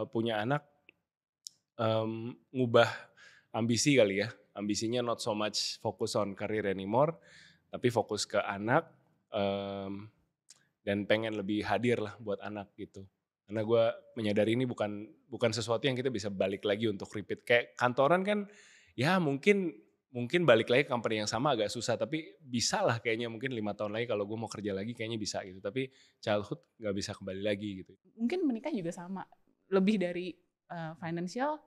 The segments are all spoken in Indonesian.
punya anak ngubah ambisi kali ya. Ambisinya not so much fokus on career anymore, tapi fokus ke anak dan pengen lebih hadir lah buat anak gitu. Karena gue menyadari ini bukan sesuatu yang kita bisa balik lagi untuk repeat. Kayak kantoran kan ya mungkin balik lagi ke company yang sama agak susah, tapi bisa lah kayaknya mungkin 5 tahun lagi kalau gue mau kerja lagi kayaknya bisa gitu. Tapi childhood gak bisa kembali lagi gitu. Mungkin menikah juga sama, lebih dari financial,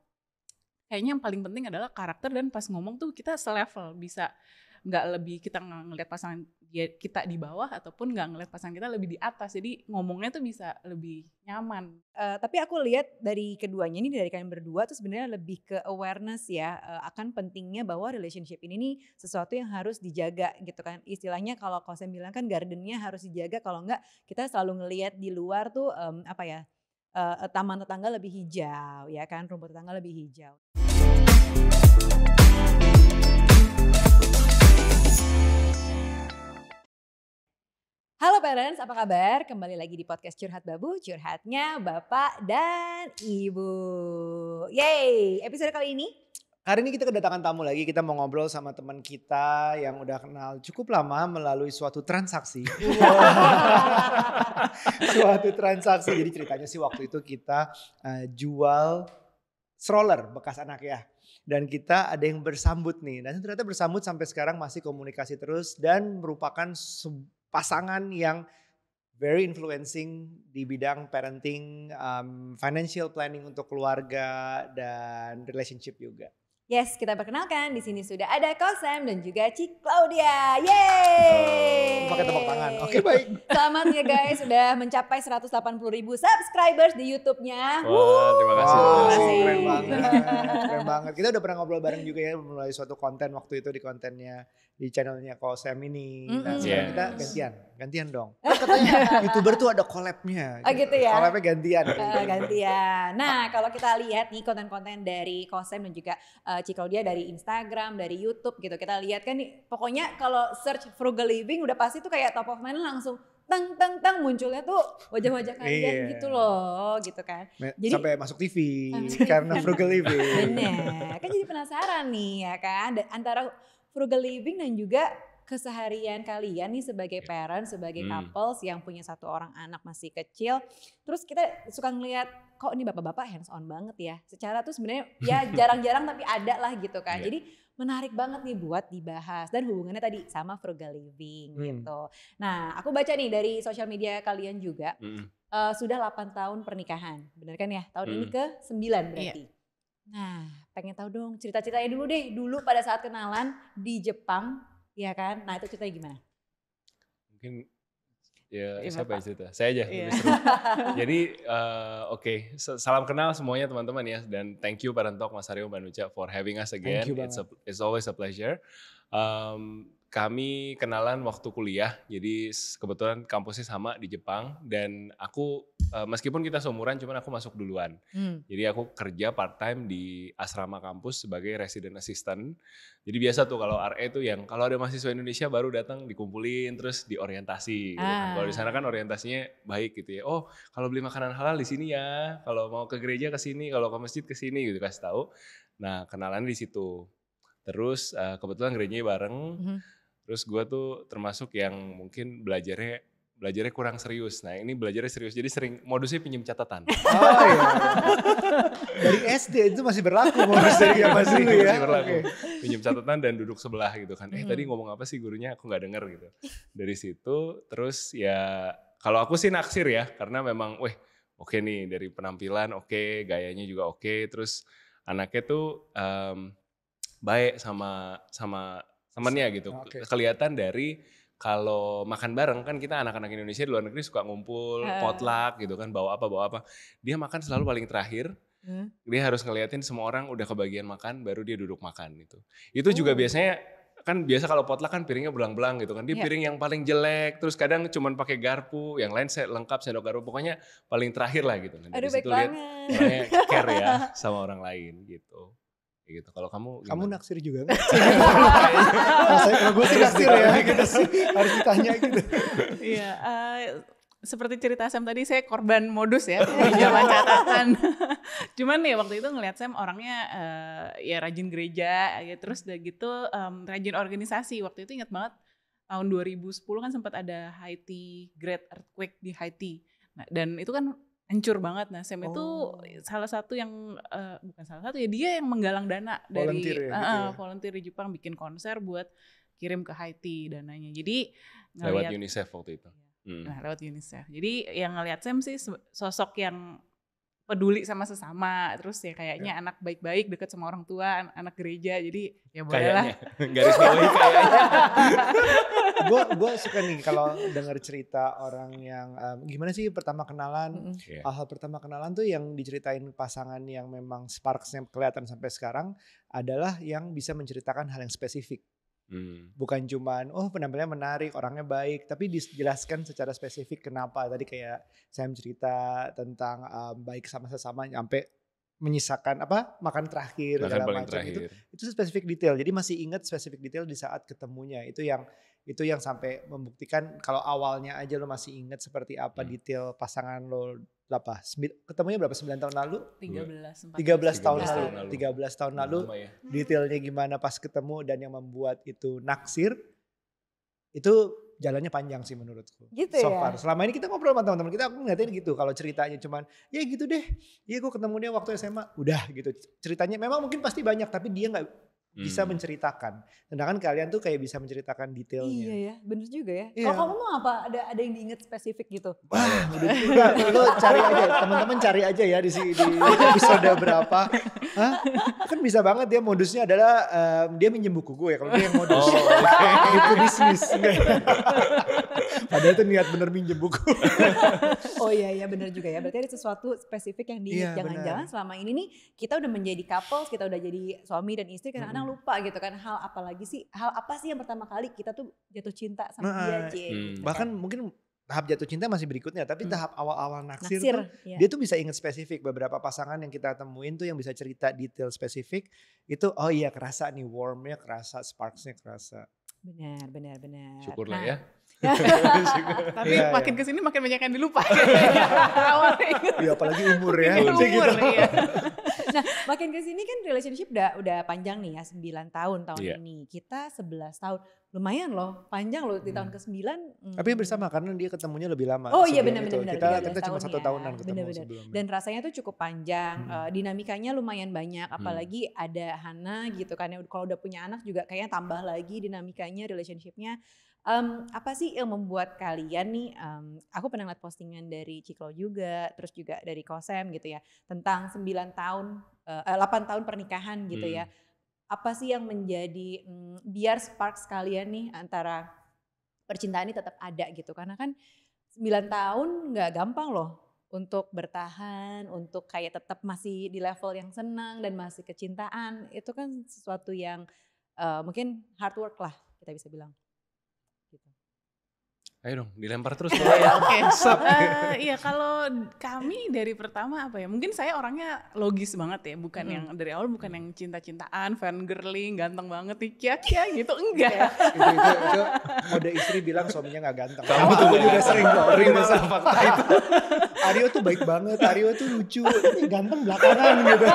kayaknya yang paling penting adalah karakter, dan pas ngomong tuh kita selevel, bisa nggak lebih kita ngelihat pasangan kita di bawah ataupun nggak ngelihat pasangan kita lebih di atas, jadi ngomongnya tuh bisa lebih nyaman. Tapi aku lihat dari keduanya ini, dari kalian berdua tuh sebenarnya lebih ke awareness ya, akan pentingnya bahwa relationship ini nih sesuatu yang harus dijaga gitu kan. Istilahnya kalau saya bilang kan gardennya harus dijaga, kalau enggak kita selalu ngelihat di luar tuh taman tetangga lebih hijau ya kan, rumput tetangga lebih hijau. Halo parents, apa kabar? Kembali lagi di podcast Curhat Babu, curhatnya Bapak dan Ibu. Yeay, episode kali ini. Hari ini kita kedatangan tamu lagi, kita mau ngobrol sama teman kita yang udah kenal cukup lama melalui suatu transaksi. Suatu transaksi, jadi ceritanya sih waktu itu kita jual stroller bekas anak ya. Dan kita ada yang bersambut nih, dan ternyata bersambut sampai sekarang masih komunikasi terus dan merupakan pasangan yang very influencing di bidang parenting, financial planning untuk keluarga dan relationship juga. Yes, kita perkenalkan di sini sudah ada Kosem dan juga Cik Claudia. Yeay! Pakai tepuk tangan. Oke, baik. Selamat ya guys, sudah mencapai 180.000 subscribers di YouTube-nya. Wah, terima kasih. Keren banget. Kita udah pernah ngobrol bareng juga ya melalui suatu konten waktu itu di kontennya di channelnya Kosem ini. Nah, sekarang kita gantian dong. Katanya YouTuber tuh ada collab-nya. Oh gitu ya. Collab-nya gantian. Gantian. Nah, kalau kita lihat nih konten-konten dari Kosem dan juga Cik Claudia dari Instagram, dari YouTube gitu. Kita lihat kan nih, pokoknya kalau search frugal living udah pasti tuh kayak top of mind langsung tang munculnya tuh wajah-wajah kalian gitu loh, gitu kan. Jadi sampai masuk TV karena frugal living. Bener, kan jadi penasaran nih ya kan, antara frugal living dan juga keseharian kalian nih sebagai parent, sebagai couples yang punya satu orang anak masih kecil. Terus kita suka ngelihat kok ini bapak-bapak hands on banget ya. Secara tuh sebenarnya ya jarang-jarang tapi ada lah gitu kan. Jadi menarik banget nih buat dibahas dan hubungannya tadi sama frugal living gitu. Nah, aku baca nih dari sosial media kalian juga sudah 8 tahun pernikahan. Bener kan ya? Tahun ini ke-9 berarti. Nah, pengen tahu dong cerita-ceritanya dulu deh. Dulu pada saat kenalan di Jepang, ya kan? Nah, itu ceritanya gimana? Mungkin ya siapa yang cerita? Saya aja. Lebih seru. Jadi oke, salam kenal semuanya teman-teman ya, dan thank you Parent Talk Mas Aryo, Mbak Nucha for having us again. It's always a pleasure. Kami kenalan waktu kuliah, jadi kebetulan kampusnya sama di Jepang, dan aku meskipun kita seumuran cuman aku masuk duluan. Jadi aku kerja part time di asrama kampus sebagai resident assistant. Jadi biasa tuh kalau RE tuh yang kalau ada mahasiswa Indonesia baru datang dikumpulin terus diorientasi gitu kan. Kalau di sana kan orientasinya baik gitu ya. Oh, kalau beli makanan halal di sini ya, kalau mau ke gereja ke sini, kalau ke masjid ke sini gitu kasih tahu. Nah, kenalan di situ. Terus kebetulan gerejanya bareng. Terus gue tuh termasuk yang mungkin belajarnya kurang serius. Nah, ini belajarnya serius, jadi sering modusnya pinjam catatan. Oh iya. Dari SD itu masih berlaku modusnya masih dulu ya. Masih berlaku. Pinjam catatan dan duduk sebelah gitu kan. Tadi ngomong apa sih gurunya? Aku nggak denger gitu. Dari situ terus ya kalau aku sih naksir ya, karena memang oke nih dari penampilan oke, gayanya juga oke, terus anaknya tuh baik sama temennya gitu. Kelihatan dari kalau makan bareng kan kita anak-anak Indonesia di luar negeri suka ngumpul, potluck gitu kan, bawa apa. Dia makan selalu paling terakhir. Dia harus ngeliatin semua orang udah kebagian makan baru dia duduk makan gitu. Itu juga biasanya kan biasa kalau potluck kan piringnya belang-belang gitu kan. Dia piring yang paling jelek, terus kadang cuman pakai garpu, yang lain lengkap sendok garpu, pokoknya paling terakhir lah gitu. Dari situ lihat orangnya care ya sama orang lain gitu. Gitu. Kalau kamu naksir juga nggak? Kalau gue sih naksir ya, gitu sih harus ditanya gitu. Iya, seperti cerita Sam tadi, saya korban modus ya, pinjaman catatan. Cuman nih waktu itu ngeliat Sam orangnya ya rajin gereja, ya terus udah gitu rajin organisasi. Waktu itu ingat banget tahun 2010 kan sempat ada Haiti Great Earthquake di Haiti. Nah, dan itu kan hancur banget. Nah, Sam itu salah satu yang bukan salah satu ya, dia yang menggalang dana Volunteer dari ya, gitu ya? volunteer di Jepang, bikin konser buat kirim ke Haiti dananya. Jadi Lewat ngeliat UNICEF waktu itu. Nah, lewat UNICEF. Jadi yang ngeliat Sam sih sosok yang peduli sama sesama, terus ya kayaknya anak baik-baik, deket sama orang tua, anak gereja, jadi ya bolehlah. Kayaknya, garis bawahi kayaknya. Gue suka nih kalau dengar cerita orang yang gimana sih pertama kenalan. Hal-hal pertama kenalan tuh yang diceritain pasangan yang memang sparksnya kelihatan sampai sekarang adalah yang bisa menceritakan hal yang spesifik. Bukan cuman penampilannya menarik, orangnya baik, tapi dijelaskan secara spesifik kenapa. Tadi kayak saya cerita tentang baik sama sesama sampai menyisakan makan terakhir segala macam itu spesifik detail. Jadi masih ingat spesifik detail di saat ketemunya. Itu yang sampai membuktikan kalau awalnya aja lo masih ingat seperti apa detail pasangan lo. Ketemunya berapa 9 tahun lalu? 13 tahun lalu. 13 tahun lalu. Detailnya gimana pas ketemu dan yang membuat itu naksir. Itu jalannya panjang sih menurutku. Gitu so ya? far. Selama ini kita ngobrol sama teman-teman kita, aku ngeliatin gitu. Kalau ceritanya cuman ya gitu deh. Iya gue ketemu dia waktu SMA. Udah gitu. Ceritanya memang mungkin pasti banyak tapi dia gak bisa menceritakan. Sedangkan kalian tuh kayak bisa menceritakan detailnya. Iya ya, bener juga ya. Iya. Kalau kamu mau apa? Ada yang diingat spesifik gitu? Wah, udah lo cari aja, teman-teman cari aja ya di episode berapa. Hah? Kan bisa banget dia modusnya adalah dia minjem buku gue kalau dia yang modus. Itu bisnis. Padahal itu niat bener minjem buku. Oh iya bener juga ya. Berarti ada sesuatu spesifik yang diingat. Iya, Jangan-jangan selama ini nih kita udah menjadi couples, kita udah jadi suami dan istri, kadang-kadang lupa gitu kan. Hal apa sih yang pertama kali kita tuh jatuh cinta sama dia, gitu. Bahkan mungkin tahap jatuh cinta masih berikutnya, tapi tahap awal-awal naksir tuh, iya. dia tuh bisa ingat spesifik. Beberapa pasangan yang kita temuin tuh yang bisa cerita detail spesifik, itu oh iya kerasa nih warmnya, kerasa sparksnya kerasa. Benar. Syukurlah ya. Tapi makin kesini makin banyak yang dilupa. Iya apalagi umur ya. Umur, iya. Nah makin kesini kan relationship udah panjang nih ya, 9 tahun ini. Kita 11 tahun. Lumayan loh, panjang loh di tahun ke-9. Tapi bersama karena dia ketemunya lebih lama. Oh iya benar. Kita cuma 1 tahunan ketemu sebelumnya. Dan rasanya tuh cukup panjang, dinamikanya lumayan banyak. Apalagi ada Hana gitu kan, kalau udah punya anak juga kayaknya tambah lagi dinamikanya, relationshipnya. Apa sih yang membuat kalian nih, aku pernah lihat postingan dari Ciklo juga, terus juga dari Kosem gitu ya, tentang 8 tahun pernikahan gitu ya. Apa sih yang menjadi biar sparks kalian nih antara percintaan ini tetap ada gitu. Karena kan 9 tahun gak gampang loh untuk bertahan, untuk kayak tetap masih di level yang senang dan masih kecintaan. Itu kan sesuatu yang mungkin hard work lah kita bisa bilang. Gitu. Ayo dong, dilempar terus. Oke. Iya kalau kami dari pertama apa ya? Mungkin saya orangnya logis banget ya, bukan yang dari awal bukan yang cinta-cintaan, fangirling, ganteng banget nih, kia gitu enggak. itu kode istri bilang suaminya nggak ganteng. Kamu tuh juga sering kok terima fakta itu. Aryo tuh baik banget, Aryo tuh lucu, ini ganteng belakangan gitu.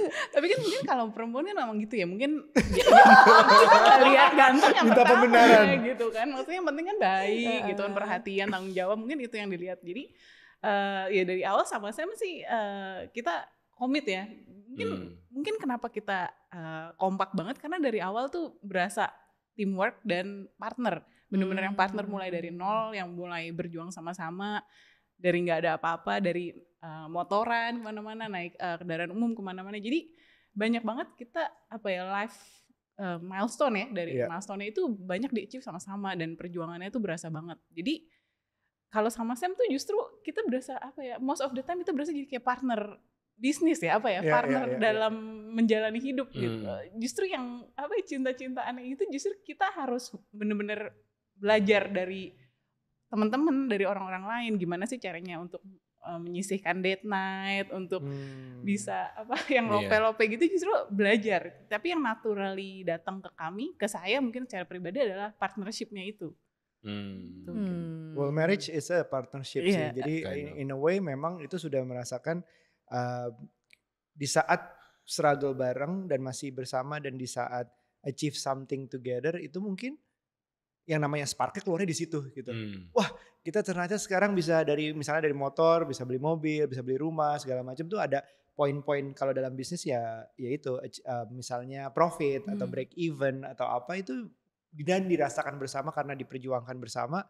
Tapi kan mungkin kalau perempuan kan memang gitu ya, mungkin kita lihat ganteng yang minta pertama pembenaran gitu kan, maksudnya yang penting kan baik gitu kan, perhatian, tanggung jawab, mungkin itu yang dilihat. Jadi ya dari awal sama Sam sih kita komit ya, mungkin kenapa kita kompak banget karena dari awal tuh berasa teamwork dan partner, bener-bener yang partner mulai dari nol, yang mulai berjuang sama-sama dari nggak ada apa-apa, dari motoran kemana-mana, naik kendaraan umum kemana-mana. Jadi banyak banget kita life milestone ya, dari milestone-nya itu banyak di-achieve sama-sama dan perjuangannya itu berasa banget. Jadi kalau sama Sam tuh justru kita berasa most of the time itu berasa jadi kayak partner bisnis ya, partner dalam menjalani hidup gitu. Justru yang cinta-cintaan itu justru kita harus bener-bener belajar dari teman-teman, dari orang-orang lain, gimana sih caranya untuk menyisihkan date night, untuk bisa yang lope-lope gitu, justru belajar. Tapi yang naturally datang ke kami, ke saya mungkin secara pribadi adalah partnership-nya itu. Gitu. Well, marriage is a partnership sih. Iya. Jadi Kind of. in a way memang itu sudah merasakan di saat struggle bareng dan masih bersama dan di saat achieve something together itu mungkin yang namanya sparknya keluarnya di situ gitu. Wah, kita ternyata sekarang bisa misalnya dari motor, bisa beli mobil, bisa beli rumah, segala macam tuh ada poin-poin kalau dalam bisnis ya itu misalnya profit atau break even atau apa itu dan dirasakan bersama karena diperjuangkan bersama.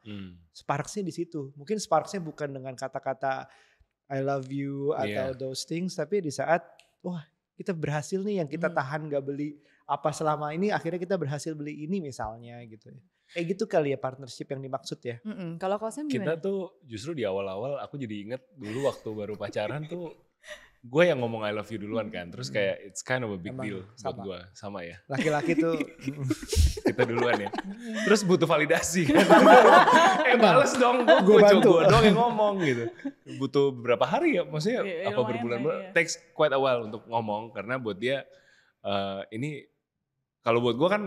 Sparksnya di situ. Mungkin sparksnya bukan dengan kata-kata I love you atau those things, tapi di saat wah kita berhasil nih yang kita tahan gak beli apa selama ini akhirnya kita berhasil beli ini misalnya gitu ya. Kayak gitu kali ya partnership yang dimaksud ya. Kalau kau Sam Kita gimana? tuh justru di awal-awal aku jadi inget dulu waktu baru pacaran tuh gue yang ngomong I love you duluan kan. Terus kayak it's kind of a big Emang deal buat sama. gue. Sama ya. Laki-laki tuh Kita duluan ya. Terus butuh validasi kan. Males dong. Gua bantu. Gue doang yang ngomong gitu. Butuh beberapa hari ya. Maksudnya Iya, apa lumayan berbulan-bulan. lah, iya. Takes quite a while untuk ngomong. Karena buat dia ini. Kalau buat gue kan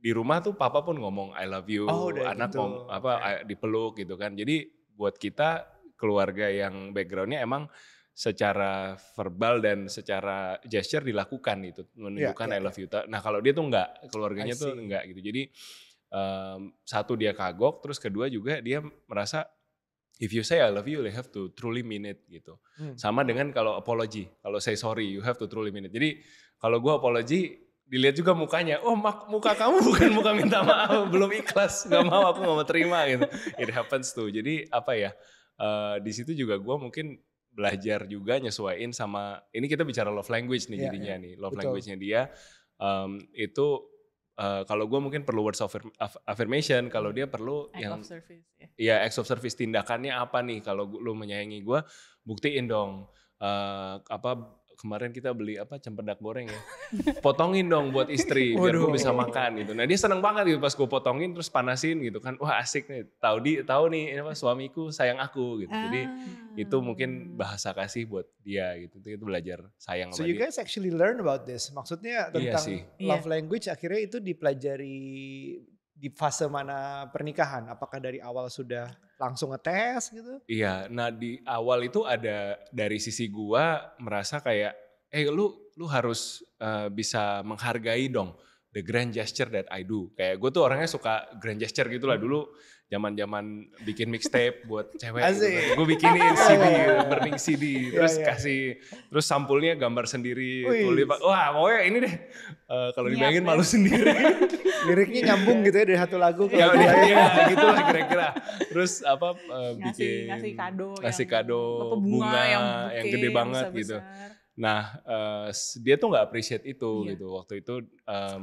di rumah tuh papa pun ngomong I love you. Oh, udah Anak gitu. dipeluk gitu kan. Jadi buat kita keluarga yang backgroundnya emang secara verbal dan secara gesture dilakukan itu menunjukkan Iya, I love you. Nah kalau dia tuh enggak, keluarganya I tuh see. enggak gitu. Jadi satu dia kagok, terus kedua juga dia merasa if you say I love you have to truly mean it gitu. Sama dengan kalau apology, kalau say sorry you have to truly mean it. Jadi kalau gue apology dilihat juga mukanya, oh muka kamu bukan muka minta maaf, belum ikhlas, nggak mau, aku nggak mau terima gitu. It happens tuh. Jadi apa ya? Di situ juga gue mungkin belajar juga nyesuaiin sama ini kita bicara love language nih Iya, jadinya nih love betul. language-nya dia itu kalau gue mungkin perlu words of affirmation, kalau dia perlu Act yang of service ya. ya acts of service, tindakannya apa nih kalau lu menyayangi gue buktiin dong. Kemarin kita beli cempedak goreng ya, potongin dong buat istri biar gue Waduh. bisa makan gitu. Nah dia seneng banget gitu pas gue potongin terus panasin gitu kan, wah asik nih, tahu nih suamiku sayang aku gitu. Jadi itu mungkin bahasa kasih buat dia gitu. Itu belajar sayang So sama you dia. guys actually learn about this. Maksudnya Iya tentang sih. love language akhirnya itu dipelajari di fase mana pernikahan? Apakah dari awal sudah langsung ngetes gitu? Iya, nah di awal itu ada dari sisi gua merasa kayak, lu harus bisa menghargai dong the grand gesture that I do. Kayak gue tuh orangnya suka grand gesture gitu lah dulu. Zaman-zaman bikin mixtape buat cewek gitu kan. Gue bikinin CD, burning CD, terus Iya. kasih, terus sampulnya gambar sendiri. Wih. Tulis, wah pokoknya ini deh, kalau Niat dibayangin deh. malu sendiri. Liriknya nyambung gitu ya dari satu lagu ke Ya lagu lain. ya gitu lah kira-kira. Terus bikin ngasih kado ngasih yang, kado apa, bunga yang bouquet gede yang banget gitu. besar-besar. Nah dia tuh nggak appreciate itu Iya. gitu waktu itu.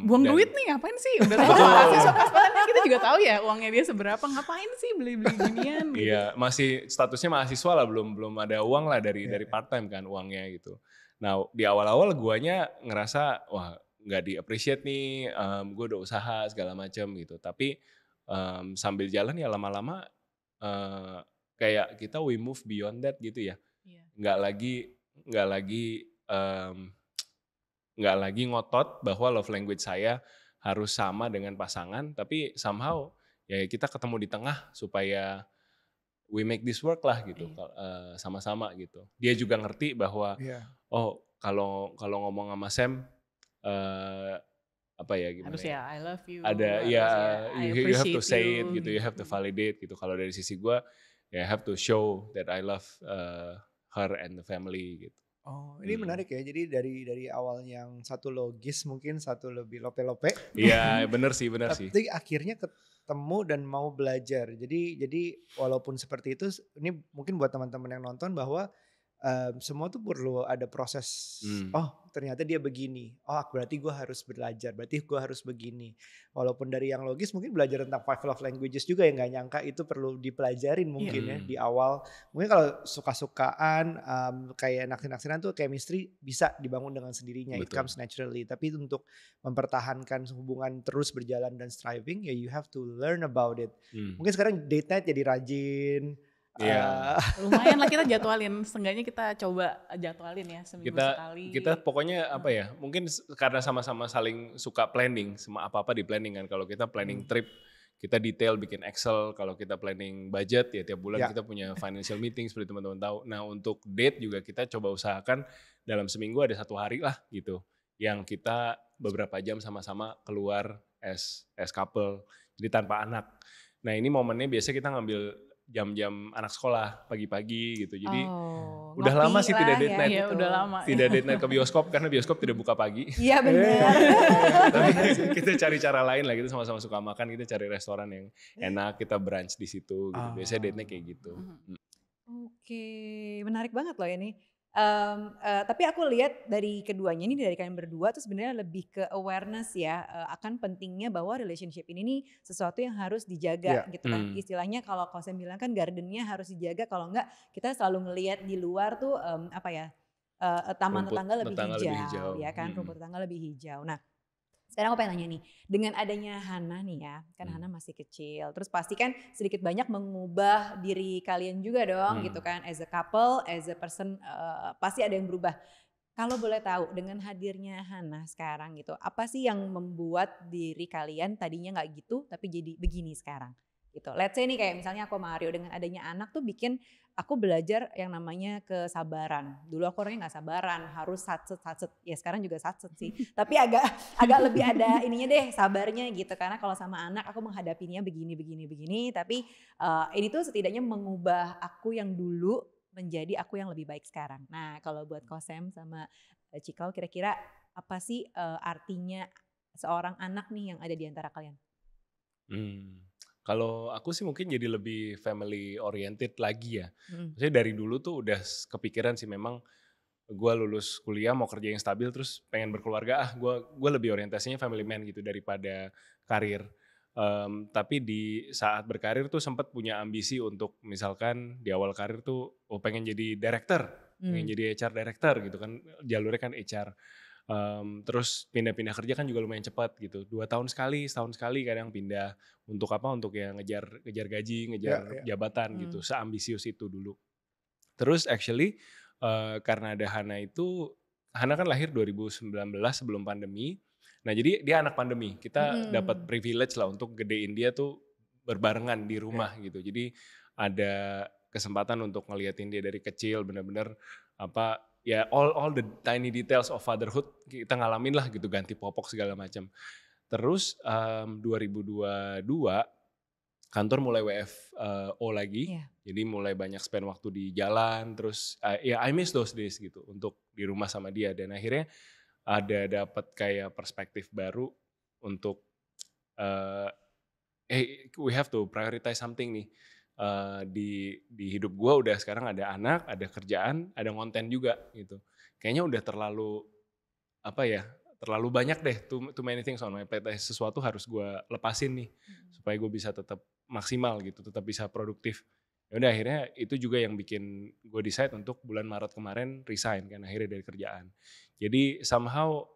Buang dan- duit nih ngapain sih? Udah tahu Betul. mahasiswa pas-pasan kan kita juga tahu ya uangnya dia seberapa, ngapain sih beli-beli ginian gitu. Iya, masih statusnya mahasiswa lah, belum ada uang lah dari part time kan uangnya gitu. Nah di awal-awal guanya ngerasa wah nggak di appreciate nih, gue udah usaha segala macam gitu. Tapi sambil jalan ya lama-lama kayak kita we move beyond that gitu ya. Iya. Nggak lagi ngotot bahwa love language saya harus sama dengan pasangan, tapi somehow ya kita ketemu di tengah supaya we make this work lah gitu, sama-sama gitu. Dia juga ngerti bahwa Iya. oh kalau ngomong sama Sam gimana Harus ya I love you. ada harus ya I you have to appreciate say you, it gitu, you have to validate gitu. Kalau dari sisi gue ya have to show that I love her and the family gitu. Oh, ini menarik ya. Jadi dari awal yang satu logis mungkin satu lebih lope-lope. Iya bener sih. Tapi akhirnya ketemu dan mau belajar. Jadi walaupun seperti itu, ini mungkin buat teman-teman yang nonton bahwa semua tuh perlu ada proses. Oh ternyata dia begini. Oh berarti gue harus belajar. Berarti gue harus begini. Walaupun dari yang logis mungkin belajar tentang 5 love languages juga yang nggak nyangka itu perlu dipelajarin mungkin ya di awal. Mungkin kalau suka-sukaan kayak naksir-naksiran tuh chemistry bisa dibangun dengan sendirinya. It Betul. comes naturally. Tapi untuk mempertahankan hubungan terus berjalan dan striving ya you have to learn about it. Mungkin sekarang date night jadi rajin. Iya. Lumayan lah kita jadwalin, setengahnya kita coba jadwalin ya seminggu sekali. Kita pokoknya mungkin karena sama-sama saling suka planning, apa-apa di planning kan. Kalau kita planning trip, kita detail bikin Excel kalau kita planning budget ya tiap bulan Ya. kita punya financial meeting seperti teman-teman tahu. Nah untuk date juga kita coba usahakan dalam seminggu ada 1 hari lah gitu yang kita beberapa jam sama-sama keluar as couple, jadi tanpa anak. Nah ini momennya biasa kita ngambil jam-jam anak sekolah pagi-pagi gitu. Jadi udah ngopi lama sih tidak lah date ya, night. Iya, gitu. udah lama. Tidak date night ke bioskop karena bioskop tidak buka pagi. Iya benar. Tapi kita cari cara lain lah, kita sama-sama suka makan, kita cari restoran yang enak, kita brunch di situ gitu. Biasanya date-nya kayak gitu. Oke, menarik banget loh ini. Tapi aku lihat dari keduanya ini, dari kalian berdua tuh sebenarnya lebih ke awareness ya, akan pentingnya bahwa relationship ini nih sesuatu yang harus dijaga gitu kan. Istilahnya kalau saya bilang kan gardennya harus dijaga, kalau enggak kita selalu ngelihat di luar tuh taman tetangga lebih hijau ya kan, rumput tetangga lebih hijau. Nah, sekarang aku pengen nanya nih, dengan adanya Hana nih ya, kan Hana masih kecil, terus pasti kan sedikit banyak mengubah diri kalian juga dong gitu kan, as a couple, as a person, pasti ada yang berubah. Kalau boleh tahu dengan hadirnya Hana sekarang gitu, apa sih yang membuat diri kalian tadinya nggak gitu tapi jadi begini sekarang gitu. Let's say nih kayak misalnya aku Mario, dengan adanya anak tuh bikin aku belajar yang namanya kesabaran. Dulu aku orangnya nggak sabaran, harus satset. Ya sekarang juga satset sih. Tapi agak lebih ada ininya deh, sabarnya gitu. Karena kalau sama anak aku menghadapinya begini. Tapi ini tuh setidaknya mengubah aku yang dulu menjadi aku yang lebih baik sekarang. Nah kalau buat Kosem sama Cikal, kira-kira apa sih artinya seorang anak nih yang ada di antara kalian? Kalau aku sih mungkin jadi lebih family oriented lagi ya. Maksudnya dari dulu tuh udah kepikiran sih, memang gue lulus kuliah mau kerja yang stabil terus pengen berkeluarga, gue lebih orientasinya family man gitu daripada karir. Tapi di saat berkarir tuh sempat punya ambisi untuk misalkan di awal karir tuh pengen jadi director, pengen jadi HR director gitu kan, jalurnya kan HR. Terus pindah-pindah kerja kan juga lumayan cepat gitu, 2 tahun sekali, setahun sekali kadang pindah. Untuk apa? Untuk ya ngejar gaji, ngejar jabatan gitu, seambisius itu dulu. Terus actually karena ada Hana itu, Hana kan lahir 2019 sebelum pandemi. Nah jadi dia anak pandemi, kita dapat privilege lah untuk gedein dia tuh berbarengan di rumah gitu. Jadi ada kesempatan untuk ngeliatin dia dari kecil, bener-bener apa ya, all the tiny details of fatherhood kita ngalamin lah gitu, ganti popok segala macam. Terus 2022 kantor mulai WFO lagi, jadi mulai banyak spend waktu di jalan. Terus ya I miss those days gitu untuk di rumah sama dia, dan akhirnya ada dapat kayak perspektif baru untuk we have to prioritize something nih. Di hidup gue udah sekarang ada anak, ada kerjaan, ada konten juga gitu. Kayaknya udah terlalu banyak deh, too many things on my plate. Sesuatu harus gue lepasin nih supaya gue bisa tetap maksimal gitu, tetap bisa produktif. Ya udah akhirnya itu juga yang bikin gue decide untuk bulan Maret kemarin resign kan akhirnya dari kerjaan. Jadi somehow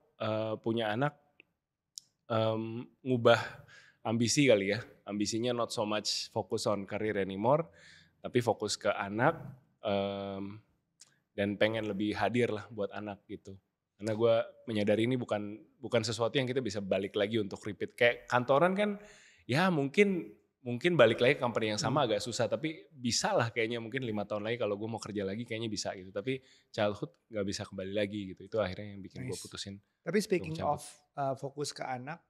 punya anak ngubah ambisi kali ya. Ambisinya not so much focus on career anymore, tapi fokus ke anak dan pengen lebih hadir lah buat anak gitu. Karena gue menyadari ini bukan sesuatu yang kita bisa balik lagi untuk repeat. Kayak kantoran kan ya mungkin balik lagi ke company yang sama agak susah, tapi bisa lah kayaknya mungkin 5 tahun lagi kalau gue mau kerja lagi kayaknya bisa gitu. Tapi childhood gak bisa kembali lagi gitu. Itu akhirnya yang bikin gue putusin. Tapi speaking of fokus ke anak,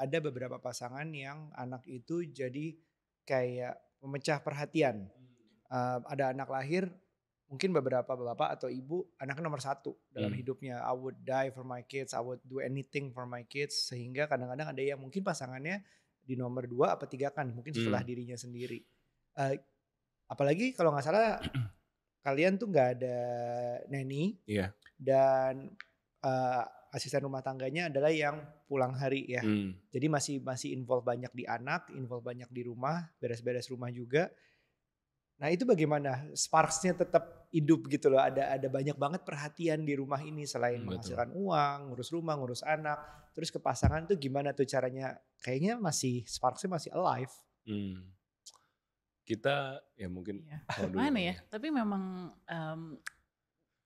ada beberapa pasangan yang anak itu jadi kayak memecah perhatian. Ada anak lahir, mungkin beberapa bapak atau ibu anaknya nomor 1 dalam hidupnya. I would die for my kids, I would do anything for my kids. Sehingga kadang-kadang ada yang mungkin pasangannya di nomor 2 apa 3 kan, mungkin setelah dirinya sendiri. Apalagi kalau gak salah kalian tuh gak ada nanny. Dan asisten rumah tangganya adalah yang pulang hari ya. Jadi masih involve banyak di anak, involve banyak di rumah, beres-beres rumah juga. Nah itu bagaimana sparksnya tetap hidup gitu loh, ada banyak banget perhatian di rumah ini selain menghasilkan uang, ngurus rumah, ngurus anak, terus ke pasangan tuh gimana tuh caranya? Kayaknya sparksnya masih alive. Kita ya mungkin mana ya, tapi memang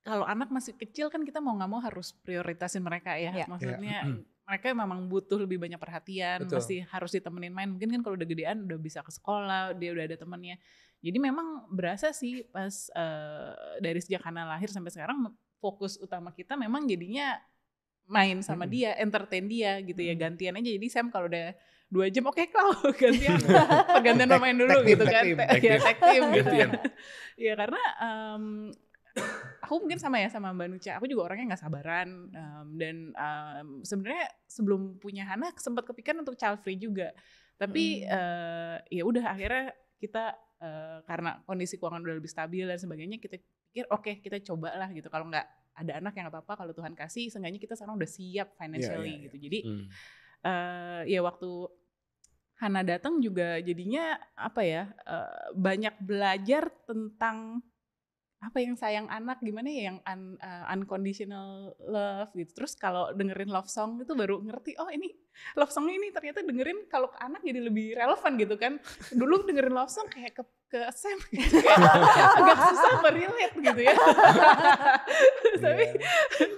kalau anak masih kecil kan kita mau nggak mau harus prioritasin mereka ya. Maksudnya mereka memang butuh lebih banyak perhatian, Betul. mesti harus ditemenin main. Mungkin kan kalau udah gedean udah bisa ke sekolah, dia udah ada temennya. Jadi memang berasa sih pas dari sejak Hana lahir sampai sekarang fokus utama kita memang jadinya main sama dia, entertain dia gitu ya, gantian aja. Jadi Sam kalau udah 2 jam oke Klau gantian, pergantian main dulu Tag team, gitu kan, tag ya tag team gitu. Gantian. Ya karena aku mungkin sama ya sama Mbak Nucha, aku juga orangnya nggak sabaran dan sebenarnya sebelum punya Hana sempat kepikiran untuk child free juga, tapi ya udah akhirnya kita karena kondisi keuangan udah lebih stabil dan sebagainya, kita pikir oke, kita cobalah gitu, kalau nggak ada anak ya nggak apa-apa, kalau Tuhan kasih seenggaknya kita sekarang udah siap financially gitu. Jadi ya waktu Hana datang juga jadinya apa ya, banyak belajar tentang apa yang sayang anak, gimana ya yang unconditional love gitu. Terus kalau dengerin love song itu baru ngerti, oh ini love song ini ternyata dengerin kalau ke anak jadi lebih relevan gitu kan. Dulu dengerin love song kayak ke Sam gitu, kayak agak susah relate gitu ya. Tapi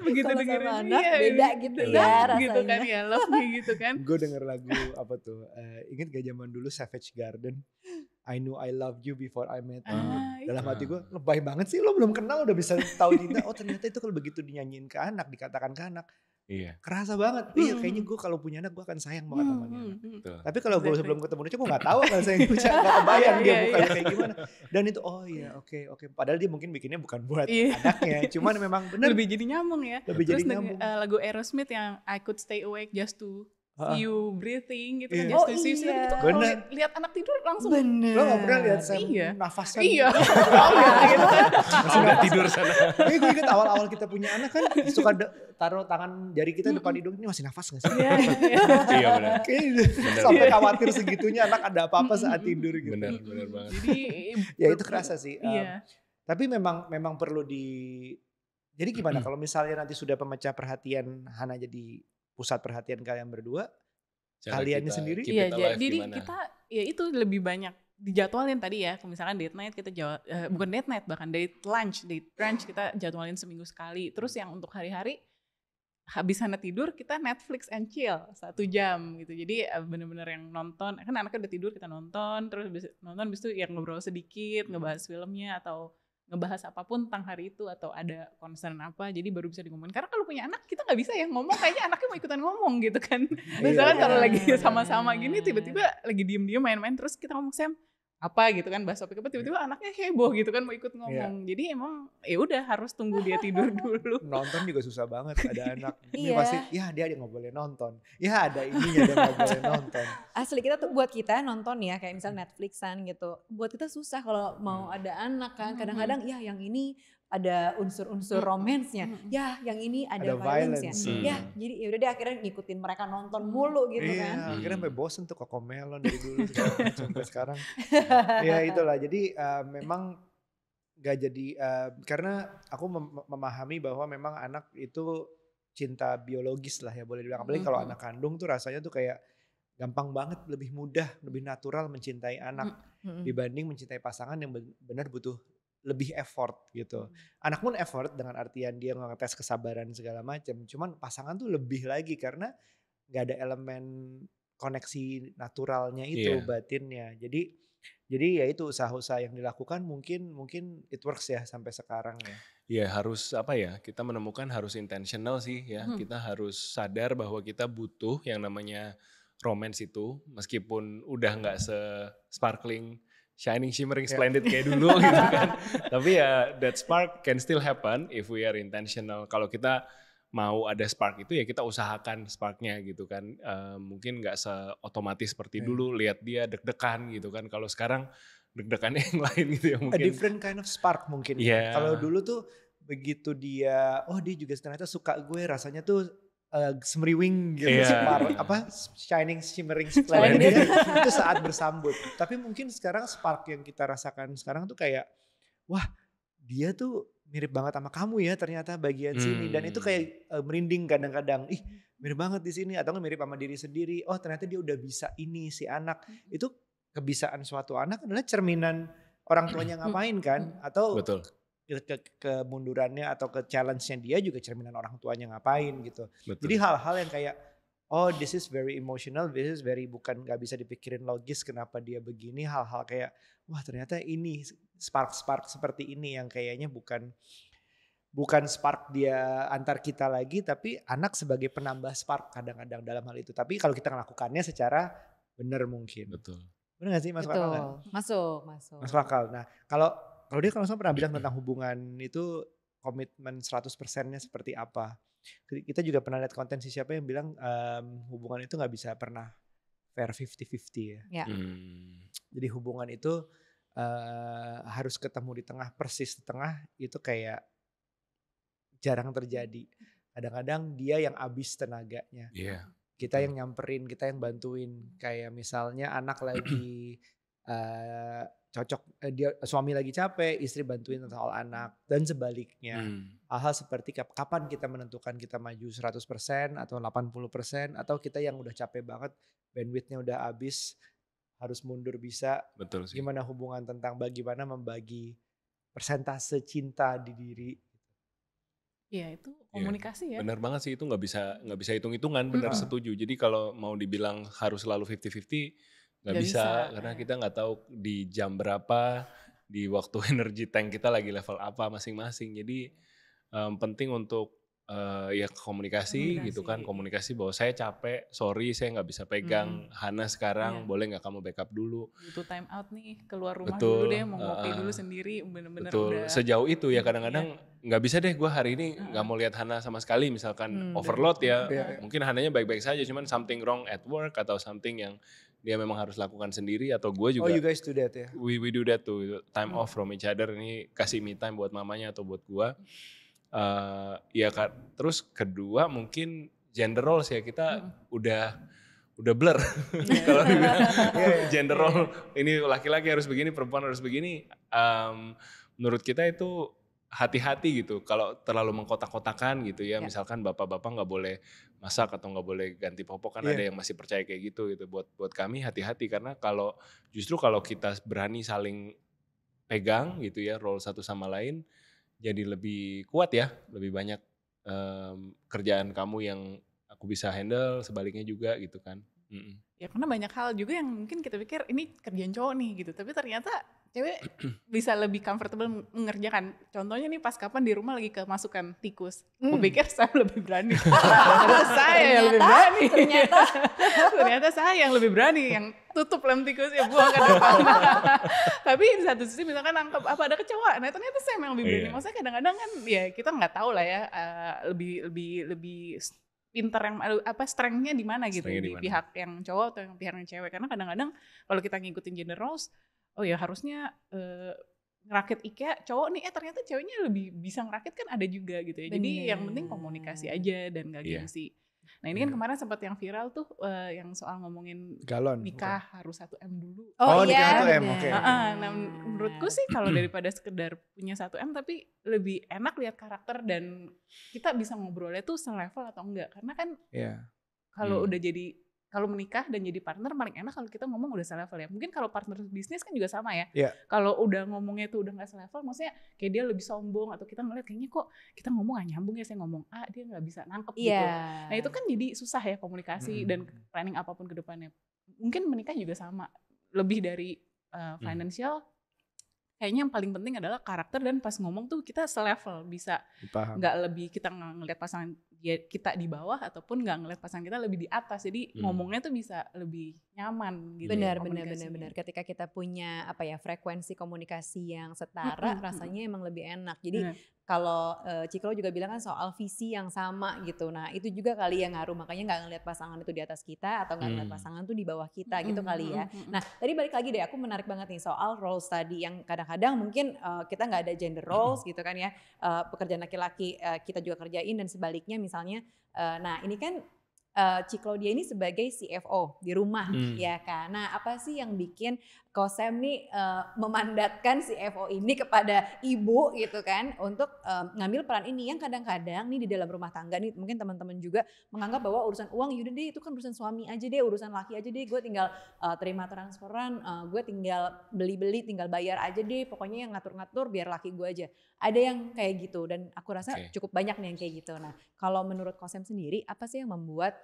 begitu Kalau dengerin sama anak beda gitu ya gitu kan rasanya. ya, love gitu kan. Gue denger lagu apa tuh, inget gak zaman dulu Savage Garden, I Knew I Loved You Before I Met You. Dalam hati gue, lebay banget sih lo belum kenal udah bisa tahu cinta. Oh ternyata itu kalau begitu dinyanyiin ke anak, dikatakan ke anak, Iya. kerasa banget. Iya kayaknya gue kalau punya anak gue akan sayang banget sama dia. Betul. Tapi kalau gue Exactly. sebelum ketemu Nucha gue gak tahu kan sayang Nucha, gak kebayang dia Iya, mukanya iya. kayak gimana. Dan itu oh iya oke. Padahal dia mungkin bikinnya bukan buat Iya. anaknya. Cuman memang bener. Lebih jadi nyambung ya. Lebih Terus jadi nyambung. lagu Aerosmith yang I Could Stay Awake Just to See You Breathing gitu kan, Iya. Just Oh to See You Sleep, iya. itu kalau Bener. lihat anak tidur langsung Bener. Lo gak pernah lihat Sam Iya. nafaskan? iya. Oh iya gitu kan. Masih udah tidur sana. Tapi gue inget awal-awal kita punya anak kan suka taruh tangan jari kita depan hidung, ini masih nafas gak sih? Iya, iya. Iya benar. Kayaknya sampai khawatir segitunya anak ada apa-apa saat tidur gitu. Benar banget. Jadi Ya itu kerasa sih. Iya. Tapi memang perlu jadi gimana kalau misalnya nanti sudah pemecah perhatian Hana jadi pusat perhatian kalian berdua, Cara kaliannya kita sendiri? keep Iya, it alive jadi gimana? kita ya itu lebih banyak dijadwalin tadi ya. Misalkan date night kita bukan date night, bahkan date brunch kita jadwalin seminggu sekali. Terus yang untuk hari-hari habis Hana tidur kita Netflix and chill 1 jam gitu. Jadi bener-bener yang nonton, kan anaknya udah tidur kita nonton, terus nonton habis itu ya ngobrol sedikit, ngebahas filmnya atau ngebahas apapun tentang hari itu atau ada concern apa, jadi baru bisa ngomongin. Karena kalau punya anak kita nggak bisa ya ngomong, kayaknya anaknya mau ikutan ngomong gitu kan. Misalkan Iya. kalau lagi sama-sama gini tiba-tiba lagi diem-diem main-main terus kita ngomong Sam apa gitu kan, bahas topik apa, tiba-tiba anaknya heboh gitu kan mau ikut ngomong. Jadi emang ya udah harus tunggu dia tidur dulu. Nonton juga susah banget ada anak. Ini Iya. pasti ya dia nggak boleh nonton. Ya ada ininya dia nggak boleh nonton. Asli kita tuh buat kita nonton ya kayak misal Netflixan gitu. Buat kita susah kalau mau ada anak kan. Kadang-kadang ya yang ini ada unsur-unsur romansnya. Ya yang ini ada Ada violence-nya. violence. Ya jadi ya udah deh akhirnya ngikutin mereka nonton mulu gitu Iya, kan. akhirnya sampai bosen tuh Cocomelon dari dulu sampai sekarang. Ya itulah. Jadi memang gak jadi karena aku memahami bahwa memang anak itu cinta biologis lah ya boleh dibilang. Apalagi kalau anak kandung tuh rasanya tuh kayak gampang banget, lebih mudah, lebih natural mencintai anak dibanding mencintai pasangan yang benar butuh lebih effort gitu. Anak pun effort dengan artian dia ngetes kesabaran segala macam. Cuman pasangan tuh lebih lagi karena gak ada elemen koneksi naturalnya itu, batinnya. Jadi ya itu usaha-usaha yang dilakukan mungkin it works ya sampai sekarang ya. Ya harus apa ya, kita menemukan harus intentional sih ya. Kita harus sadar bahwa kita butuh yang namanya romance itu. Meskipun udah gak se-sparkling, shining, shimmering, splendid kayak dulu gitu kan. Tapi ya that spark can still happen if we are intentional. Kalau kita mau ada spark itu ya kita usahakan sparknya gitu kan. Mungkin gak se-otomatis seperti dulu, lihat dia deg-degan gitu kan. Kalau sekarang deg-degannya yang lain gitu ya mungkin. A different kind of spark mungkin. Yeah. Kalau dulu tuh begitu dia, oh dia juga ternyata suka gue, rasanya tuh semriwing gitu, shining, shimmering, splendid itu saat bersambut. Tapi mungkin sekarang spark yang kita rasakan sekarang tuh kayak, wah dia tuh mirip banget sama kamu ya ternyata bagian sini, dan itu kayak merinding kadang-kadang, ih mirip banget di sini, atau mirip sama diri sendiri. Oh ternyata dia udah bisa ini si anak. Itu kebisaan suatu anak adalah cerminan orang tuanya ngapain kan, atau Betul. kemundurannya atau ke challenge-nya dia juga cerminan orang tuanya ngapain gitu. Betul. Jadi hal-hal yang kayak oh this is very emotional, this is very bukan nggak bisa dipikirin logis kenapa dia begini, hal-hal kayak wah ternyata ini spark seperti ini yang kayaknya bukan spark dia antar kita lagi, tapi anak sebagai penambah spark kadang-kadang dalam hal itu. Tapi kalau kita melakukannya secara benar mungkin. Betul. Benar gak sih masuk akal? Kan? Masuk Akal. Nah kalau dia kalau pernah bilang tentang hubungan itu komitmen 100%-nya seperti apa. Kita juga pernah lihat konten siapa yang bilang hubungan itu gak bisa pernah fair 50-50 ya. Jadi hubungan itu harus ketemu di tengah, persis di tengah itu kayak jarang terjadi. Kadang-kadang dia yang habis tenaganya. Kita yang nyamperin, kita yang bantuin. Kayak misalnya anak lagi dia suami lagi capek, istri bantuin soal anak dan sebaliknya. Hal-hal seperti kapan kita menentukan kita maju 100% atau 80% atau kita yang udah capek banget, bandwidthnya udah habis, harus mundur bisa. Betul sih. Gimana hubungan tentang bagaimana membagi persentase cinta di diri. Ya itu komunikasi ya. Benar banget sih, itu nggak bisa hitung-hitungan, benar setuju. Jadi kalau mau dibilang harus selalu 50-50 nggak bisa karena kita nggak tahu di jam berapa, di waktu energy tank kita lagi level apa masing-masing. Jadi penting untuk ya komunikasi gitu kan, komunikasi bahwa saya capek, sorry saya nggak bisa pegang Hana sekarang, boleh nggak kamu backup dulu. Butuh time out nih, keluar rumah dulu deh, mau ngopi dulu sendiri, bener-bener udah. Sejauh itu ya kadang-kadang nggak bisa deh gue hari ini nggak mau lihat Hana sama sekali, misalkan overload ya, mungkin Hananya baik-baik saja, cuman something wrong at work atau something yang dia memang harus lakukan sendiri atau gue juga. Oh you guys do that ya? We do that too, time off from each other, ini kasih me time buat mamanya atau buat gue. Ya kan, terus kedua mungkin gender roles ya, kita udah blur. Kalau dibilang gender role ini laki-laki harus begini, perempuan harus begini, menurut kita itu hati-hati gitu kalau terlalu mengkotak-kotakan gitu ya. Misalkan bapak-bapak nggak boleh masak atau nggak boleh ganti popok, kan ada yang masih percaya kayak gitu. Buat kami hati-hati, karena justru kalau kita berani saling pegang gitu ya role satu sama lain, jadi lebih kuat ya, lebih banyak kerjaan kamu yang aku bisa handle, sebaliknya juga gitu kan. Ya karena banyak hal juga yang mungkin kita pikir ini kerjaan cowok nih gitu, tapi ternyata cewek bisa lebih comfortable mengerjakan. Contohnya nih pas kapan di rumah lagi kemasukan tikus, aku pikir saya lebih berani. Ternyata saya yang lebih berani. Ternyata saya yang lebih berani, yang tutup lem tikusnya, buang ke depan. Tapi di satu sisi misalkan nangkep apa ada kecoa, nah ternyata saya yang lebih berani. Maksudnya kadang-kadang kan ya kita nggak tahu lah ya, lebih pinter yang strength-nya di mana gitu, di pihak yang cowok atau yang pihak yang cewek. Karena kadang-kadang kalau kita ngikutin gender roles, oh ya harusnya ngerakit IKEA cowok nih, ternyata ceweknya lebih bisa ngerakit kan ada juga gitu ya. Jadi yang penting komunikasi aja dan gak gengsi. Nah ini kan kemarin sempat yang viral tuh yang soal ngomongin galon, nikah harus 1M dulu. Oh nikah iya, 1M, oke. Nah menurutku sih kalau daripada sekedar punya 1M, tapi lebih enak lihat karakter dan kita bisa ngobrolnya tuh selevel atau enggak. Karena kan kalau udah jadi, kalau menikah dan jadi partner paling enak kalau kita ngomong udah selevel ya. Mungkin kalau partner bisnis kan juga sama ya. Kalau udah ngomongnya tuh udah gak selevel, maksudnya kayak dia lebih sombong atau kita ngeliat kayaknya kok kita ngomong gak nyambung ya, saya ngomong A dia gak bisa nangkep gitu. Nah itu kan jadi susah ya komunikasi dan planning apapun ke depannya. Mungkin menikah juga sama, lebih dari financial. Kayaknya yang paling penting adalah karakter dan pas ngomong tuh kita selevel, bisa nggak lebih kita ngeliat pasangan kita di bawah ataupun nggak ngeliat pasangan kita lebih di atas, jadi ngomongnya tuh bisa lebih nyaman gitu. Benar. Ketika kita punya frekuensi komunikasi yang setara, rasanya emang lebih enak. Jadi kalau Cikro juga bilang kan soal visi yang sama gitu. Nah itu juga kali yang ngaruh, makanya nggak ngeliat pasangan itu di atas kita atau nggak ngeliat pasangan tuh di bawah kita gitu kali ya. Nah tadi balik lagi deh, aku menarik banget nih soal roles tadi yang kadang-kadang mungkin kita nggak ada gender roles gitu kan ya. Pekerjaan laki-laki kita juga kerjain dan sebaliknya misalnya. Nah ini kan Ciklo dia ini sebagai CFO di rumah ya kan. Nah apa sih yang bikin Kosem nih memandatkan CFO ini kepada ibu gitu kan untuk ngambil peran ini yang kadang-kadang nih di dalam rumah tangga nih mungkin teman-teman juga menganggap bahwa urusan uang yaudah deh itu kan urusan suami aja deh, urusan laki aja deh, gue tinggal terima transferan, gue tinggal beli-beli, tinggal bayar aja deh, pokoknya yang ngatur-ngatur biar laki gue aja. Ada yang kayak gitu dan aku rasa cukup banyak nih yang kayak gitu. Nah kalau menurut Kosem sendiri apa sih yang membuat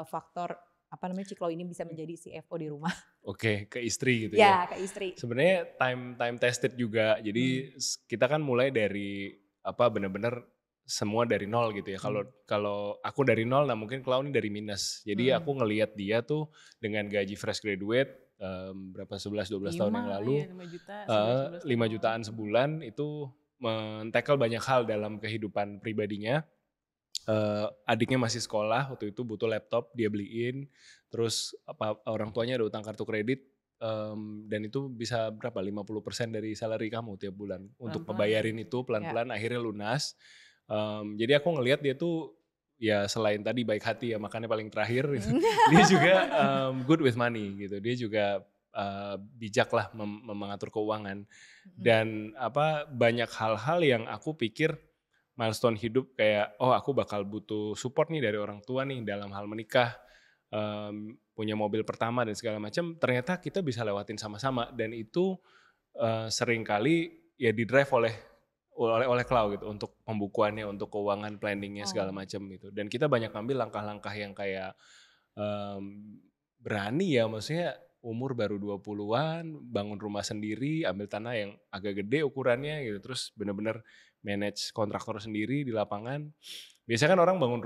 faktor apa namanya Ciklau ini bisa menjadi CFO di rumah? Oke, ke istri gitu ya. Ya, ke istri. Sebenarnya time tested juga. Jadi kita kan mulai dari apa benar-benar semua dari nol gitu ya. Kalau aku dari nol, nah mungkin Clau ini dari minus. Jadi aku ngelihat dia tuh dengan gaji fresh graduate berapa 11-12 tahun yang lalu, 5 juta, 5 jutaan sebulan itu men-tackle banyak hal dalam kehidupan pribadinya. Adiknya masih sekolah waktu itu butuh laptop, dia beliin. Terus orang tuanya ada utang kartu kredit, dan itu bisa berapa 50% dari salary kamu tiap bulan untuk ngebayarin itu pelan-pelan akhirnya lunas. Jadi aku ngelihat dia tuh ya selain tadi baik hati ya makannya paling terakhir gitu, dia juga good with money gitu. Dia juga bijak lah mengatur keuangan. Dan banyak hal-hal yang aku pikir milestone hidup kayak aku bakal butuh support nih dari orang tua nih dalam hal menikah, punya mobil pertama dan segala macam, ternyata kita bisa lewatin sama-sama dan itu seringkali ya di-drive oleh Clau gitu untuk pembukuannya, untuk keuangan planningnya segala macam gitu. Dan kita banyak ngambil langkah-langkah yang kayak berani ya, maksudnya umur baru 20-an, bangun rumah sendiri, ambil tanah yang agak gede ukurannya gitu, terus bener-bener manage kontraktor sendiri di lapangan. Biasanya kan orang bangun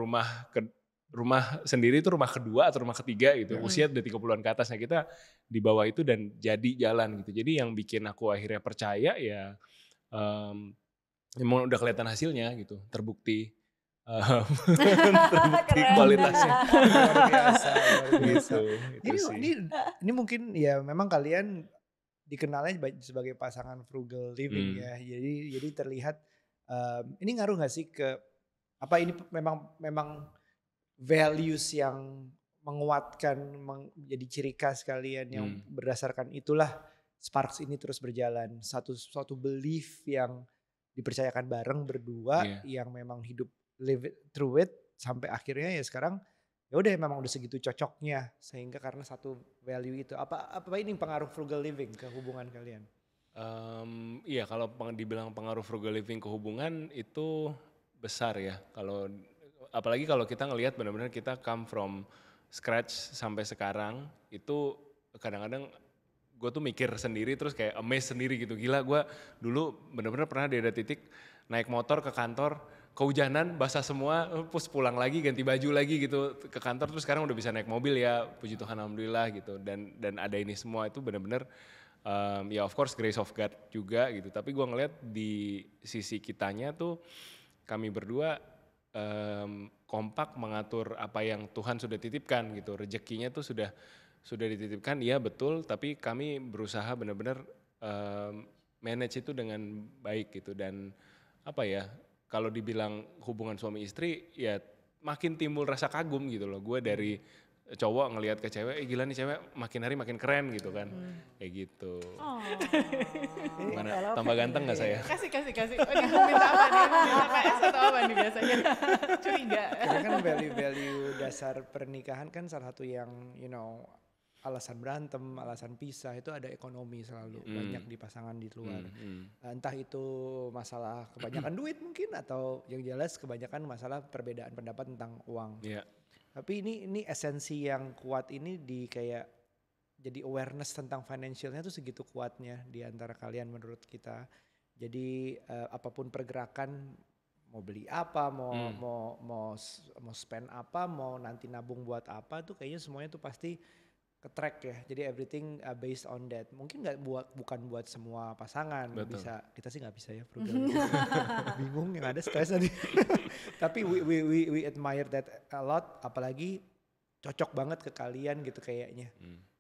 rumah sendiri itu rumah kedua atau rumah ketiga gitu, usia udah 30-an ke atas. Nah kita di bawah itu dan jadi jalan gitu. Jadi yang bikin aku akhirnya percaya ya emang udah kelihatan hasilnya gitu, terbukti. Terbukti kualitasnya. Luar biasa. Gitu. Ini mungkin ya memang kalian dikenalnya sebagai pasangan frugal living ya. Jadi terlihat ini ngaruh nggak sih ke ini memang values yang menguatkan menjadi ciri khas kalian yang berdasarkan itulah Sparks ini terus berjalan, suatu belief yang dipercayakan bareng berdua yang memang hidup live through it sampai akhirnya ya sekarang ya udah memang udah segitu cocoknya sehingga karena satu value itu apa ini pengaruh frugal living ke hubungan kalian? Iya kalau dibilang pengaruh frugal living ke hubungan itu besar ya. Apalagi kalau kita ngelihat benar-benar kita come from scratch sampai sekarang itu kadang-kadang gue tuh mikir sendiri terus kayak amazed sendiri gitu. Gila gue dulu benar-benar pernah ada titik naik motor ke kantor kehujanan basah semua, terus pulang lagi ganti baju lagi gitu ke kantor, terus sekarang udah bisa naik mobil ya puji Tuhan alhamdulillah gitu. Dan ada ini semua itu benar-benar ya of course grace of God juga gitu. Tapi gue ngeliat di sisi kitanya tuh kami berdua kompak mengatur apa yang Tuhan sudah titipkan gitu. Rezekinya tuh sudah dititipkan, iya betul, tapi kami berusaha benar-benar manage itu dengan baik gitu. Dan kalau dibilang hubungan suami istri ya makin timbul rasa kagum gitu loh. Gue dari cowok ngelihat ke cewek, gila nih cewek makin hari makin keren gitu kan. Kayak gitu. Gimana? Tambah ganteng gak saya? Kasih. Oh, dia mau minta apa nih? Minta PS atau apa nih biasanya? Curiga. Karena kan value dasar pernikahan kan salah satu yang alasan berantem, alasan pisah itu ada ekonomi selalu banyak di pasangan di luar. Entah itu masalah kebanyakan duit mungkin atau yang jelas kebanyakan masalah perbedaan pendapat tentang uang. Yeah. Tapi ini esensi yang kuat ini di kayak jadi awareness tentang financialnya tuh segitu kuatnya di antara kalian menurut kita. Jadi apapun pergerakan mau beli apa, mau spend apa, mau nanti nabung buat apa tuh kayaknya semuanya tuh pasti ke track ya. Jadi everything based on that. Mungkin bukan buat semua pasangan. Betul. Bisa, kita sih nggak bisa ya frugal. Bingung yang ada stres nanti. Tapi we admire that a lot. Apalagi cocok banget ke kalian gitu kayaknya.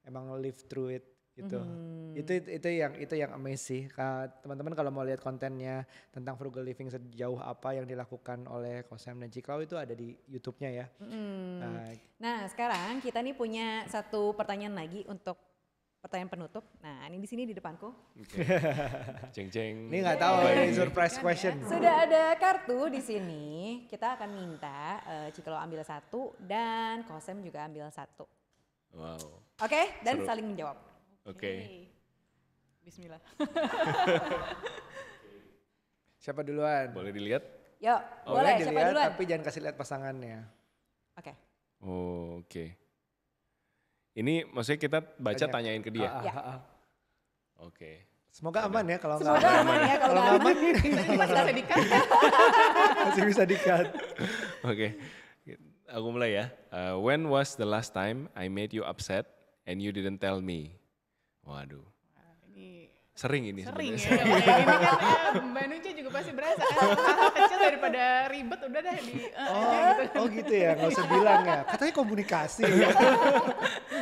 Emang live through it gitu. Itu yang amazing sih. Teman-teman kalau mau lihat kontennya tentang frugal living sejauh apa yang dilakukan oleh Kosem dan Ciklau itu ada di YouTube-nya ya. Nah, sekarang kita nih punya satu pertanyaan lagi untuk pertanyaan penutup. Nah, ini di sini di depanku. Ceng-ceng. Ini nggak tahu ini surprise question. Sudah ada kartu di sini. Kita akan minta Ciklau ambil satu dan Kosem juga ambil satu. Wow. Oke, dan saling menjawab. Oke. Bismillah. Siapa duluan? Boleh dilihat? Yuk, boleh siapa dilihat, duluan? tapi jangan kasih lihat pasangannya. Oke. Oh, oke. Ini maksudnya kita baca Banyak. tanyain ke dia. Ya. Oke. Semoga aman ya kalau Semoga nggak aman ya kalau Kalau nggak nggak aman. Tadi masih bisa dikat. masih bisa di-cut. Oke. Aku mulai ya. When was the last time I made you upset and you didn't tell me? Waduh. Ini Sering ini sering sebenarnya. ya. Kayak gini kan Mbak Nuce juga pasti berasa kan. Hal kecil daripada ribet udah deh di aja gitu. Oh gitu ya, nggak usah bilang ya. Katanya komunikasi.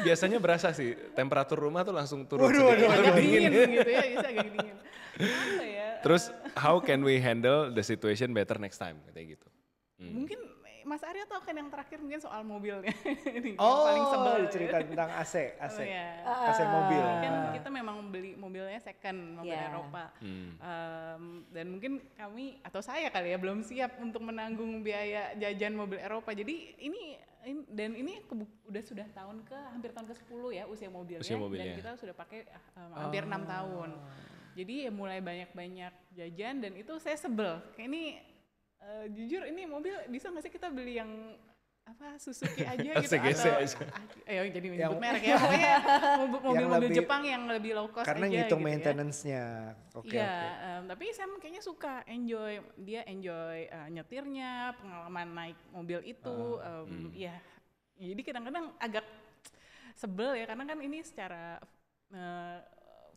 Biasanya berasa sih, temperatur rumah tuh langsung turun Waduh, sedikit. Agak Lebih dingin gitu ya, bisa agak dingin. Apa ya? Terus, how can we handle the situation better next time? Katanya gitu. Mungkin Mas Arya tahu kan yang terakhir mungkin soal mobilnya. Ini yang Oh, paling sebel. cerita tentang AC. Oh, ya. AC mobil. Kan kita memang beli mobilnya second, mobil Yeah. Eropa. Dan mungkin kami atau saya kali ya belum siap untuk menanggung biaya jajan mobil Eropa. Jadi ini sudah hampir tahun ke-10 ya usia mobilnya. Usia mobilnya. Dan kita sudah pakai hampir 6 tahun. Jadi ya mulai banyak-banyak jajan dan itu saya sebel. Kayak ini jujur ini mobil bisa nggak sih kita beli yang Suzuki aja gitu CGC atau aja. ayo jadi menyebut Yang- merek ya pokoknya mobil-mobil lebih- Jepang yang lebih low cost Karena aja ngitung gitu maintenance-nya. Oke, Iya, oke. tapi Sam kayaknya suka enjoy nyetirnya, pengalaman naik mobil itu, ya. Jadi kadang-kadang agak sebel ya karena kan ini secara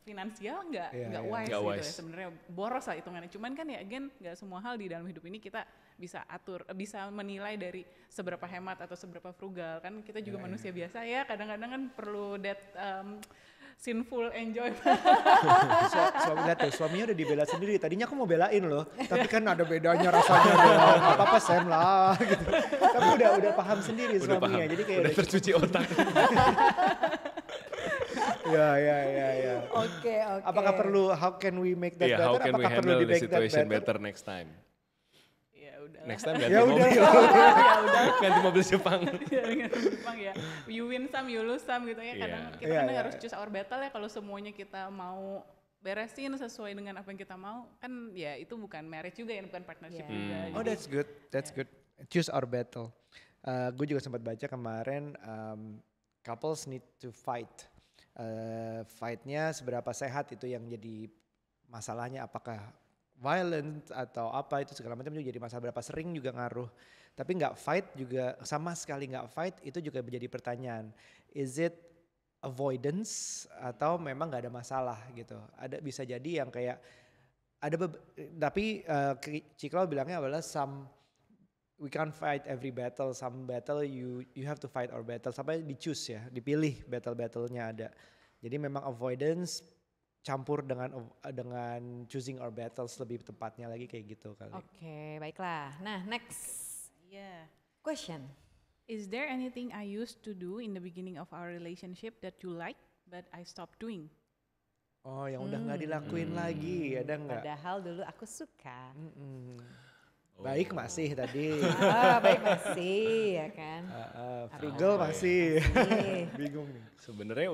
finansial nggak Iya, wise Nggak gitu wise. ya sebenarnya boros lah hitungannya. Cuman kan ya again nggak semua hal di dalam hidup ini kita bisa atur, bisa menilai dari seberapa hemat atau seberapa frugal kan kita juga manusia biasa ya kadang-kadang kan perlu that sinful enjoy. Suami lihat tuh, suaminya udah dibela sendiri. Tadinya aku mau belain loh, tapi kan ada bedanya rasanya dong. Gak apa-apa Sam lah gitu. Tapi udah paham sendiri Udah paham, suaminya. Jadi kayak udah tercuci otak. ya. Oke. Apakah perlu how can we make that Iya, better? how can we Apakah perlu handle di the make that situation better? better next time? Ya udah. Next time ganti Ya udah. mobil. Ya udah. Ganti mobil Jepang. Dengan Jepang ya, you win some, you lose some gitu ya. Kadang Iya. kita Iya, kadang iya. harus choose our battle ya. Kalau semuanya kita mau beresin sesuai dengan apa yang kita mau, kan ya itu bukan marriage juga ya, bukan partnership Iya. juga. Oh Jadi, that's good, that's good. Choose our battle. Gue juga sempat baca kemarin couples need to fight. Fightnya seberapa sehat itu yang jadi masalahnya, apakah violent atau apa itu segala macam juga jadi masalah, berapa sering juga ngaruh. Tapi nggak fight juga, sama sekali nggak fight itu juga menjadi pertanyaan. Is it avoidance atau memang nggak ada masalah gitu? Ada bisa jadi yang kayak ada tapi Ciklau bilangnya adalah we can't fight every battle, some battle you have to fight our battle, sampai di-choose ya, dipilih battle-battlenya ada. Jadi memang avoidance campur dengan choosing our battles lebih tepatnya lagi kayak gitu kali. Oke, baiklah. Nah, next yeah. question. Is there anything I used to do in the beginning of our relationship that you like but I stopped doing? Oh, yang udah nggak dilakuin lagi, ada nggak? Padahal dulu aku suka. Baik masih tadi. Baik masih, ya kan. Frugal masih. Masih. Bingung nih. Sebenarnya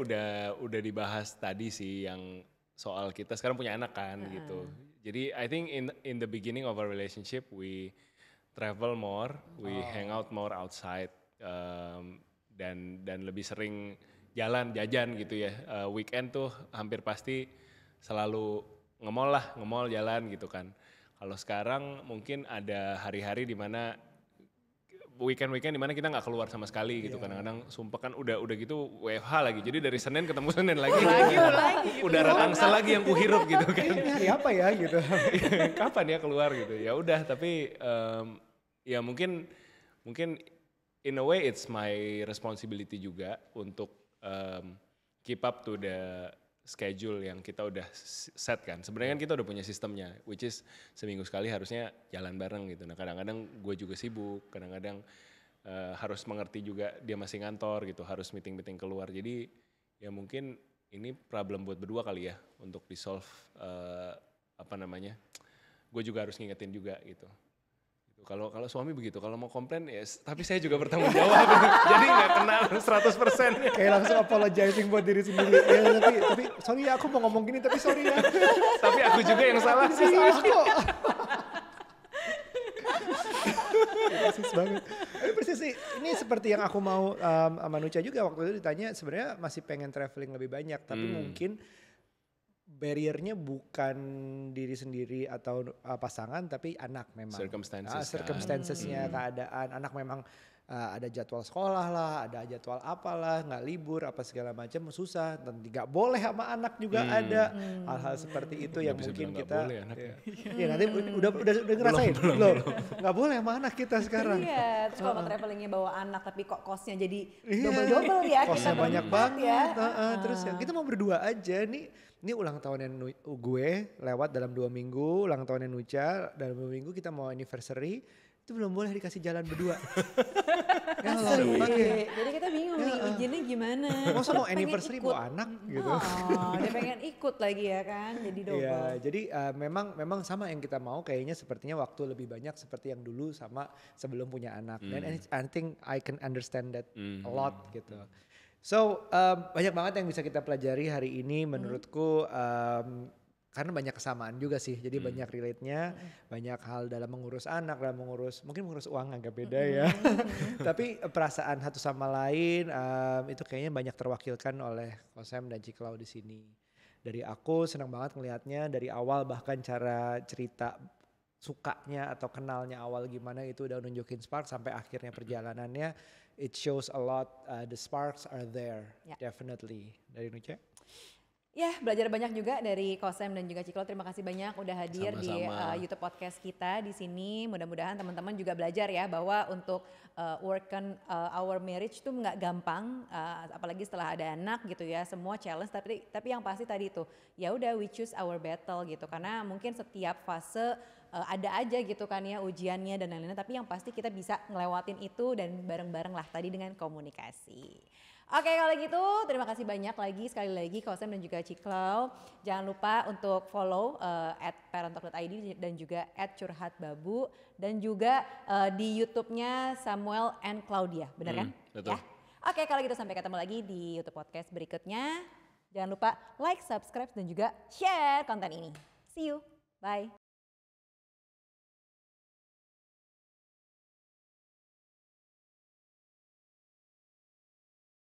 udah dibahas tadi sih yang soal kita sekarang punya anak kan gitu. Jadi I think in the beginning of our relationship we travel more, we hang out more outside dan lebih sering jajan gitu ya. Weekend tuh hampir pasti selalu nge-mall jalan gitu kan. Kalau sekarang mungkin ada hari-hari di mana weekend di mana kita nggak keluar sama sekali gitu. Kadang-kadang sumpah kan udah gitu WFH lagi. Jadi dari Senin ketemu Senin lagi. Udara Tangsel lagi yang kuhirup gitu kan. Ini hari apa ya gitu. Kapan ya keluar gitu. Ya udah tapi ya mungkin in a way it's my responsibility juga untuk keep up to the schedule yang kita udah set kan. Sebenarnya kan kita udah punya sistemnya, which is seminggu sekali harusnya jalan bareng gitu. Nah kadang-kadang gue juga sibuk, kadang-kadang harus mengerti juga dia masih ngantor gitu, harus meeting keluar. Jadi ya mungkin ini problem buat berdua kali ya untuk di solve gue juga harus ngingetin juga gitu. Kalau suami begitu, kalau mau komplain ya, tapi saya juga bertanggung jawab. Jadi nggak kenal 100%. Kayak langsung apologizing buat diri sendiri. Ya, tapi sorry ya aku mau ngomong gini tapi sorry ya. Tapi aku juga yang salah sih. Salah kok. Persis banget. Tapi persis sih, ini seperti yang aku mau sama Nucha juga waktu itu ditanya sebenarnya masih pengen traveling lebih banyak. Tapi mungkin barriernya bukan diri sendiri atau pasangan tapi anak memang. Circumstancesnya, keadaan. Anak memang ada jadwal sekolah lah, ada jadwal apalah, nggak libur apa segala macam susah. Dan nggak boleh sama anak juga ada hal-hal seperti itu yang mungkin kita. Ya nanti udah ngerasain belum. Nggak boleh sama anak kita sekarang. Iya, terus kalau travelingnya bawa anak tapi kok kosnya jadi double ya. Kosnya banyak banget. Ya. Terus ya kita mau berdua aja nih. Ini ulang tahunnya gue lewat dalam 2 minggu, ulang tahunnya Nucha dalam 2 minggu kita mau anniversary. Itu belum boleh dikasih jalan berdua. Jadi kita bingung nih izinnya gimana. Masa mau anniversary bawa anak gitu. Dia pengen ikut lagi ya kan, jadi double. Iya, jadi memang sama yang kita mau kayaknya sepertinya waktu lebih banyak seperti yang dulu sama sebelum punya anak. Dan I think I can understand that a lot gitu. So banyak banget yang bisa kita pelajari hari ini menurutku. Karena banyak kesamaan juga sih, jadi banyak relate-nya, banyak hal dalam mengurus anak, mungkin mengurus uang agak beda ya. Tapi perasaan satu sama lain itu kayaknya banyak terwakilkan oleh Kosem dan Ciklau di sini. Dari aku senang banget ngelihatnya dari awal, bahkan cara cerita sukanya atau kenalnya awal gimana itu udah nunjukin spark sampai akhirnya perjalanannya. It shows a lot, the sparks are there, definitely. Dari Nucha? Ya, belajar banyak juga dari Kosem dan juga Ciklau. Terima kasih banyak udah hadir di YouTube podcast kita di sini. Mudah-mudahan teman-teman juga belajar ya bahwa untuk work on our marriage itu nggak gampang, apalagi setelah ada anak gitu ya. Semua challenge, tapi yang pasti tadi itu ya udah we choose our battle gitu. Karena mungkin setiap fase ada aja gitu kan ya ujiannya dan lain-lain. Tapi yang pasti kita bisa ngelewatin itu dan bareng-bareng lah tadi dengan komunikasi. Oke, kalau gitu terima kasih banyak sekali lagi Kosem dan juga Ciklau. Jangan lupa untuk follow @parentalk.id dan juga @curhatbabu dan juga di YouTube-nya Samuel and Claudia, benar kan? Betul. Ya? Oke, kalau gitu sampai ketemu lagi di YouTube podcast berikutnya. Jangan lupa like, subscribe dan juga share konten ini. See you, bye.